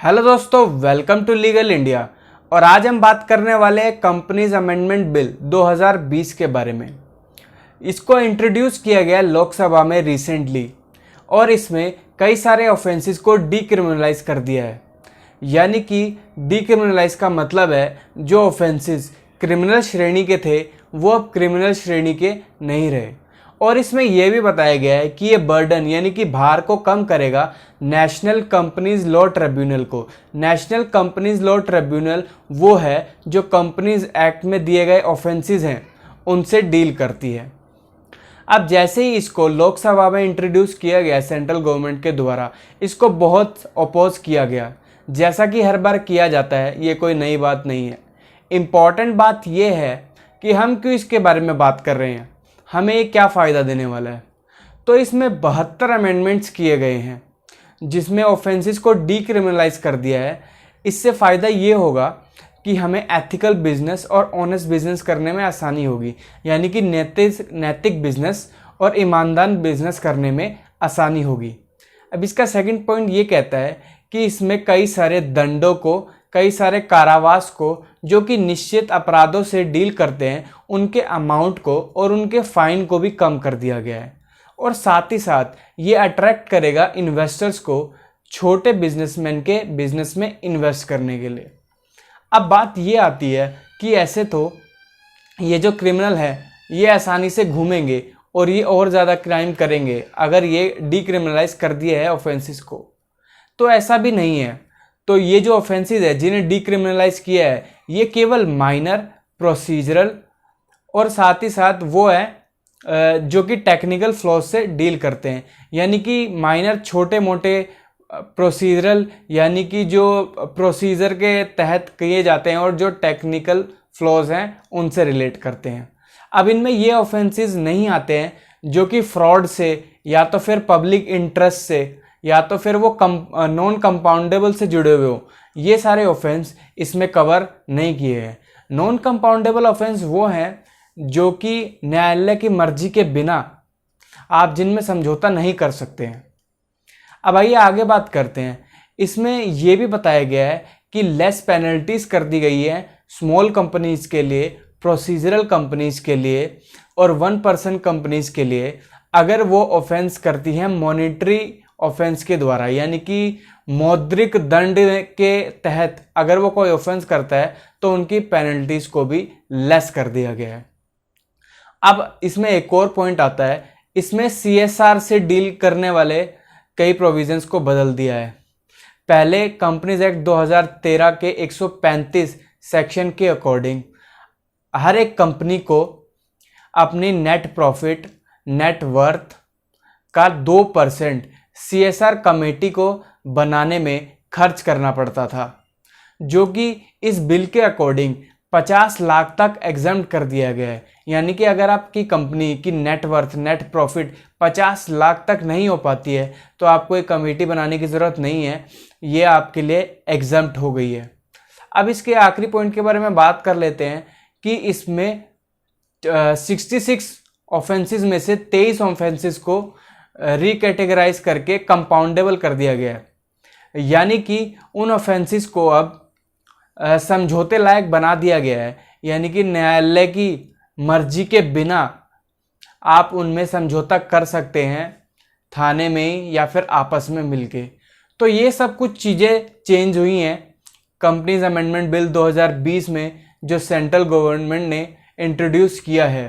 Hello दोस्तों, welcome to legal India. और आज हम बात करने वाले हैं कंपनीज अमेंडमेंट बिल 2020 के बारे में। इसको इंट्रोड्यूस किया गया लोकसभा में रिसेंटली और इसमें कई सारे ऑफेंसेस को डीक्रिमिनलाइज कर दिया है। यानी कि डीक्रिमिनलाइज का मतलब है जो ऑफेंसेस क्रिमिनल श्रेणी के थे वो अब क्रिमिनल श्रेणी के नहीं रहे। और इसमें यह भी बताया गया है कि ये बर्डन यानी कि भार को कम करेगा नेशनल कंपनीज लॉ ट्रिब्यूनल को। नेशनल कंपनीज लॉ ट्रिब्यूनल वो है जो कंपनीज एक्ट में दिए गए ऑफेंसेस हैं उनसे डील करती है। अब जैसे ही इसको लोकसभा में इंट्रोड्यूस किया गया सेंट्रल गवर्नमेंट के द्वारा, इसको बहुत अपोज किया गया। जैसा कि हर बार किया जाता है, ये कोई नई बात नहीं है। इम्पॉर्टेंट बात यह है कि हम क्यों इसके बारे में बात कर रहे हैं, हमें ये क्या फ़ायदा देने वाला है। तो इसमें 72 अमेंडमेंट्स किए गए हैं जिसमें ऑफेंसेस को डीक्रिमिनलाइज कर दिया है। इससे फ़ायदा ये होगा कि हमें एथिकल बिजनेस और ऑनेस्ट बिजनेस करने में आसानी होगी, यानी कि नैतिक बिजनेस और ईमानदार बिजनेस करने में आसानी होगी। अब इसका सेकंड पॉइंट ये कहता है कि इसमें कई सारे दंडों को, कई सारे कारावास को जो कि निश्चित अपराधों से डील करते हैं उनके अमाउंट को और उनके फाइन को भी कम कर दिया गया है। और साथ ही साथ ये अट्रैक्ट करेगा इन्वेस्टर्स को छोटे बिजनेसमैन के बिजनेस में इन्वेस्ट करने के लिए। अब बात ये आती है कि ऐसे तो ये जो क्रिमिनल है ये आसानी से घूमेंगे और ये और ज़्यादा क्राइम करेंगे अगर ये डीक्रिमिनलाइज कर दिया है ऑफेंसेस को। तो ऐसा भी नहीं है। तो ये जो ऑफेंसेस है जिन्हें डीक्रिमिनलाइज किया है ये केवल माइनर, प्रोसीजरल और साथ ही साथ वो है जो कि टेक्निकल फ्लॉज से डील करते हैं। यानी कि माइनर छोटे मोटे, प्रोसीजरल यानी कि जो प्रोसीजर के तहत किए जाते हैं और जो टेक्निकल फ्लॉज हैं उनसे रिलेट करते हैं। अब इनमें ये ऑफेंसेस नहीं आते हैं जो कि फ्रॉड से या तो फिर पब्लिक इंटरेस्ट से या तो फिर वो नॉन कंपाउंडेबल से जुड़े हुए हो। ये सारे ऑफेंस इसमें कवर नहीं किए हैं। नॉन कंपाउंडेबल ऑफेंस वो हैं जो कि न्यायालय की मर्जी के बिना आप जिनमें समझौता नहीं कर सकते हैं। अब आइए आगे बात करते हैं। इसमें यह भी बताया गया है कि लेस पेनल्टीज कर दी गई है स्मॉल कंपनीज के लिए, प्रोसीजरल कंपनीज के लिए और 1% कंपनीज के लिए अगर वो ऑफेंस करती हैं मॉनिटरी ऑफेंस के द्वारा, यानी कि मौद्रिक दंड के तहत अगर वो कोई ऑफेंस करता है तो उनकी पेनल्टीज को भी लेस कर दिया गया है। अब इसमें एक और पॉइंट आता है, इसमें CSR से डील करने वाले कई प्रोविजंस को बदल दिया है। पहले कंपनीज एक्ट 2013 के 135 सेक्शन के अकॉर्डिंग हर एक कंपनी को अपनी नेट प्रॉफिट, नेट वर्थ का 2% CSR कमेटी को बनाने में खर्च करना पड़ता था, जो कि इस बिल के अकॉर्डिंग 50 लाख तक एग्जम्प्ट कर दिया गया है। यानी कि अगर आपकी कंपनी की net worth, net profit 50 lakh तक नहीं हो पाती है तो आपको एक कमेटी बनाने की ज़रूरत नहीं है, ये आपके लिए एग्जम्प्ट हो गई है। अब इसके आखिरी पॉइंट के बारे में बात कर लेते हैं कि इसमें 66 ऑफेंसेस में से 23 ऑफेंसेस को रिकैटेगराइज करके कंपाउंडेबल कर दिया गया है। यानी कि उन ऑफेंसेस को अब समझौते लायक बना दिया गया है, यानी कि न्यायालय की मर्जी के बिना आप उनमें समझौता कर सकते हैं थाने में या फिर आपस में मिलके। तो ये सब कुछ चीज़ें चेंज हुई हैं कंपनीज अमेंडमेंट बिल 2020 में जो सेंट्रल गवर्नमेंट ने इंट्रोड्यूस किया है।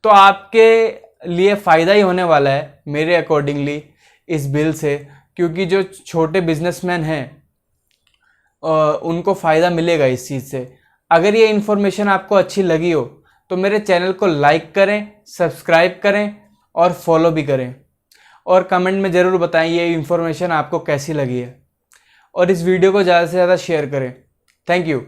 तो आपके लिए फ़ायदा ही होने वाला है मेरे अकॉर्डिंगली इस बिल से, क्योंकि जो छोटे बिजनेसमैन हैं उनको फ़ायदा मिलेगा इस चीज़ से। अगर ये इन्फॉर्मेशन आपको अच्छी लगी हो तो मेरे चैनल को लाइक करें, सब्सक्राइब करें और फॉलो भी करें। और कमेंट में ज़रूर बताएं ये इन्फॉर्मेशन आपको कैसी लगी है और इस वीडियो को ज़्यादा से ज़्यादा शेयर करें। Thank you.